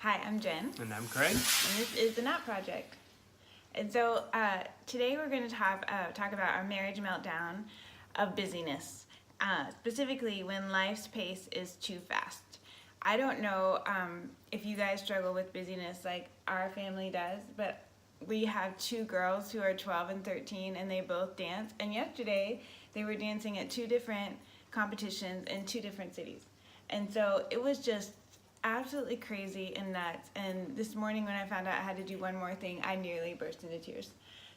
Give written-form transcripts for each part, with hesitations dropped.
Hi, I'm Jen. And I'm Craig. And this is The Knot Project. And so today we're going to talk about our marriage meltdown of busyness, specifically when life's pace is too fast. I don't know if you guys struggle with busyness like our family does, but we have two girls who are 12 and 13, and they both dance. And yesterday they were dancing at two different competitions in two different cities. And so it was just absolutely crazy and nuts. And this morning when I found out I had to do one more thing, I nearly burst into tears.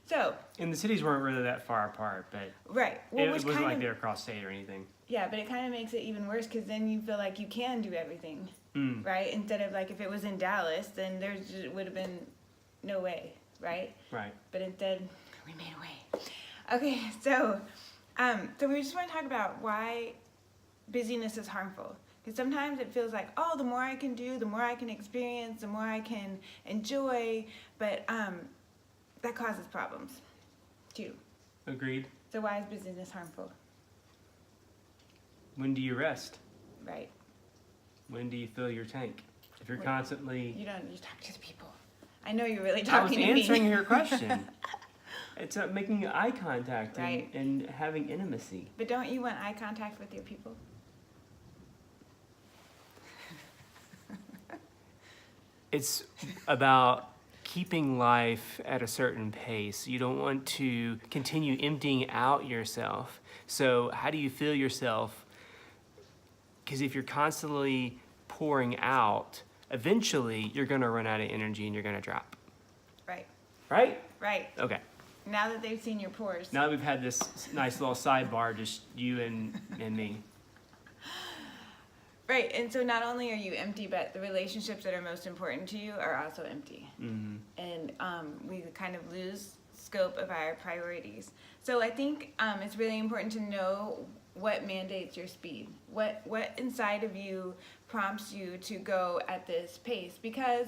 So, and the cities weren't really that far apart, but right. Well, it wasn't like they were across state or anything. Yeah, but it kind of makes it even worse because then you feel like you can do everything, right? Instead of like if it was in Dallas, then there would have been no way, right? Right. But instead, we made a way. Okay, so we just want to talk about why busyness is harmful. Because sometimes it feels like, oh, the more I can do, the more I can experience, the more I can enjoy, but that causes problems too. Agreed. So why is busyness harmful? When do you rest? Right. When do you fill your tank? If you're constantly... You talk to the people. I know you're really talking to me. I was answering your question. It's making eye contact right. and having intimacy. But don't you want eye contact with your people? It's about keeping life at a certain pace. You don't want to continue emptying out yourself. So how do you feel yourself? Because if you're constantly pouring out, eventually you're going to run out of energy and you're going to drop. Right. Right? Right. Okay. Now that they've seen your pores. Now that we've had this nice little sidebar, just you and me. Right, and so not only are you empty, but the relationships that are most important to you are also empty. Mm-hmm. And we kind of lose scope of our priorities. So I think it's really important to know what mandates your speed. What inside of you prompts you to go at this pace. Because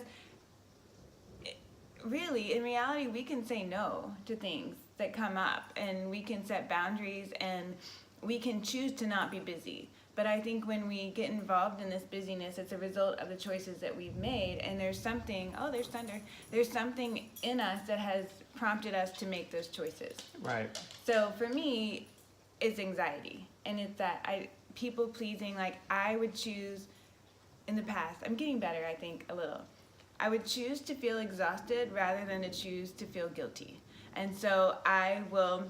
really, in reality, we can say no to things that come up. And we can set boundaries and we can choose to not be busy. But I think when we get involved in this busyness, it's a result of the choices that we've made. And there's something, oh, there's thunder. There's something in us that has prompted us to make those choices. Right. So for me, it's anxiety. And it's that people pleasing, like I would choose in the past. I'm getting better, I think, a little. I would choose to feel exhausted rather than to choose to feel guilty. And so I will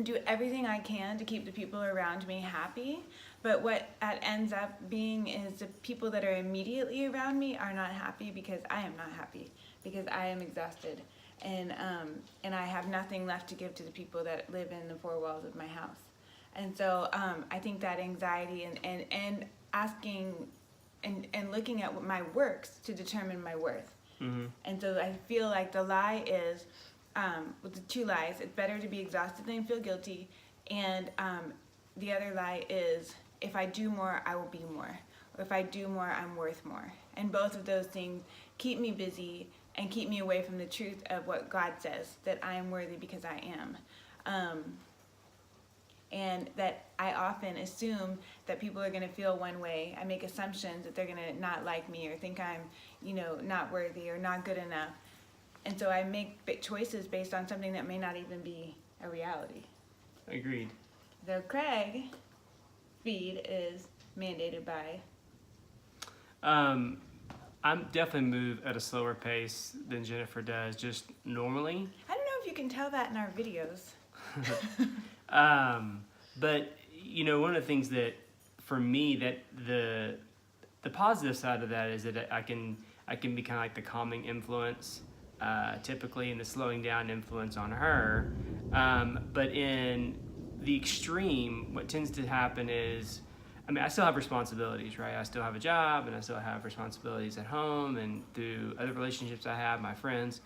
do everything I can to keep the people around me happy. But what that ends up being is the people that are immediately around me are not happy because I am not happy, because I am exhausted. And I have nothing left to give to the people that live in the four walls of my house. And so I think that anxiety and asking and looking at what my works to determine my worth. Mm-hmm. And so I feel like the lie is, with the two lies, it's better to be exhausted than feel guilty. And the other lie is, if I do more, I will be more. Or if I do more, I'm worth more. And both of those things keep me busy and keep me away from the truth of what God says, that I am worthy because I am. And that I often assume that people are going to feel one way. I make assumptions that they're going to not like me or think I'm, not worthy or not good enough. And so I make big choices based on something that may not even be a reality. Agreed. So Craig, speed is mandated by? I'm definitely move at a slower pace than Jennifer does, just normally. I don't know if you can tell that in our videos. But one of the things that for me that the positive side of that is that I can be kind of like the calming influence, typically, and the slowing down influence on her. But in the extreme, what tends to happen is, I still have responsibilities, right? I still have a job, and I still have responsibilities at home and through other relationships I have, my friends.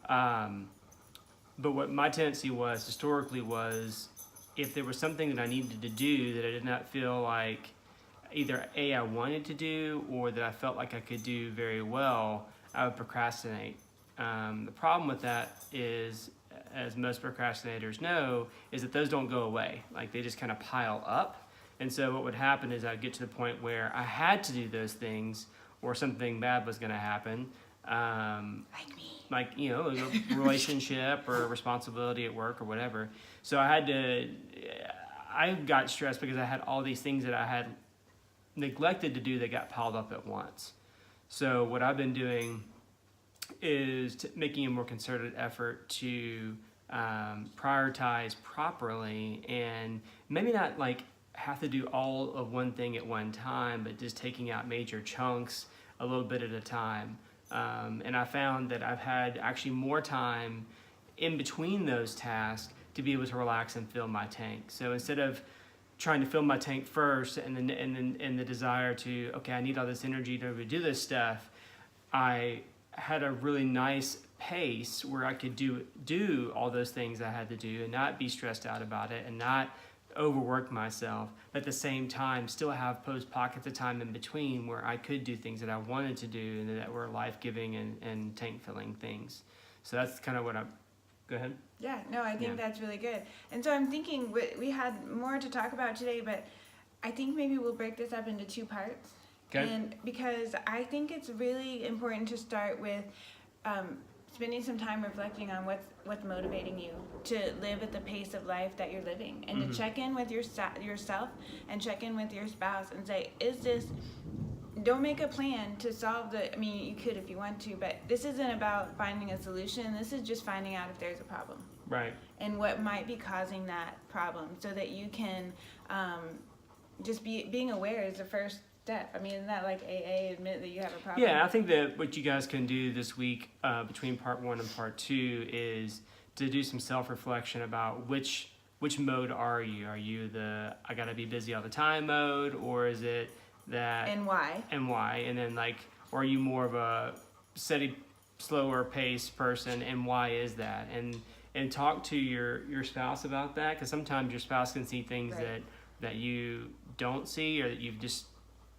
But what my tendency was historically was, if there was something that I needed to do that I did not feel like either I wanted to do or that I felt like I could do very well, I would procrastinate. The problem with that is, as most procrastinators know, is that those don't go away. Like, they just kind of pile up. And so what would happen is I'd get to the point where I had to do those things, or something bad was going to happen. Like me. Like, you know, a relationship or a responsibility at work or whatever. So I got stressed because I had all these things that I had neglected to do that got piled up at once. So what I've been doing is making a more concerted effort to prioritize properly, and maybe not like have to do all of one thing at one time, but just taking out major chunks a little bit at a time. And I found that I've had actually more time in between those tasks to be able to relax and fill my tank. So instead of trying to fill my tank first and the desire to, okay, I need all this energy to do this stuff, I had a really nice pace where I could do all those things I had to do and not be stressed out about it and not overwork myself, but at the same time still have pockets of time in between where I could do things that I wanted to do and that were life-giving and tank-filling things. So that's kind of what go ahead. Yeah, no, I think that's really good. And so I'm thinking we had more to talk about today, but I think maybe we'll break this up into 2 parts. Okay. And because I think it's really important to start with spending some time reflecting on what's motivating you to live at the pace of life that you're living, and to check in with yourself and check in with your spouse and say, don't make a plan to solve I mean, you could if you want to, but this isn't about finding a solution. This is just finding out if there's a problem. Right. And what might be causing that problem, so that you can just being aware is the first step. I mean, isn't that like AA, admit that you have a problem? Yeah, I think that what you guys can do this week between part 1 and part 2 is to do some self-reflection about which mode are you? Are you the I gotta be busy all the time mode, or is it that And why? And then or are you more of a steady, slower pace person, and why is that? And talk to your spouse about that, because sometimes your spouse can see things that you don't see, or that you've just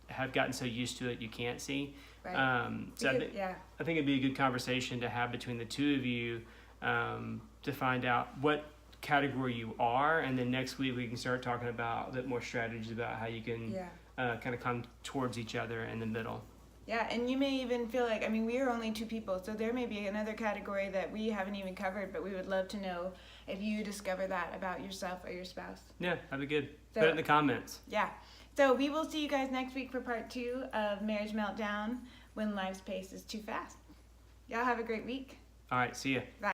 have gotten so used to it you can't see. Right. I think it'd be a good conversation to have between the two of you to find out what category you are, and then next week we can start talking about a bit more strategies about how you can kind of come towards each other in the middle. Yeah, and you may even feel like, I mean, we are only 2 people, so there may be another category that we haven't even covered, but we would love to know if you discover that about yourself or your spouse. Yeah, that'd be good. So, put it in the comments. Yeah. So we will see you guys next week for part 2 of Marriage Meltdown, when life's pace is too fast. Y'all have a great week. All right, see ya. Bye.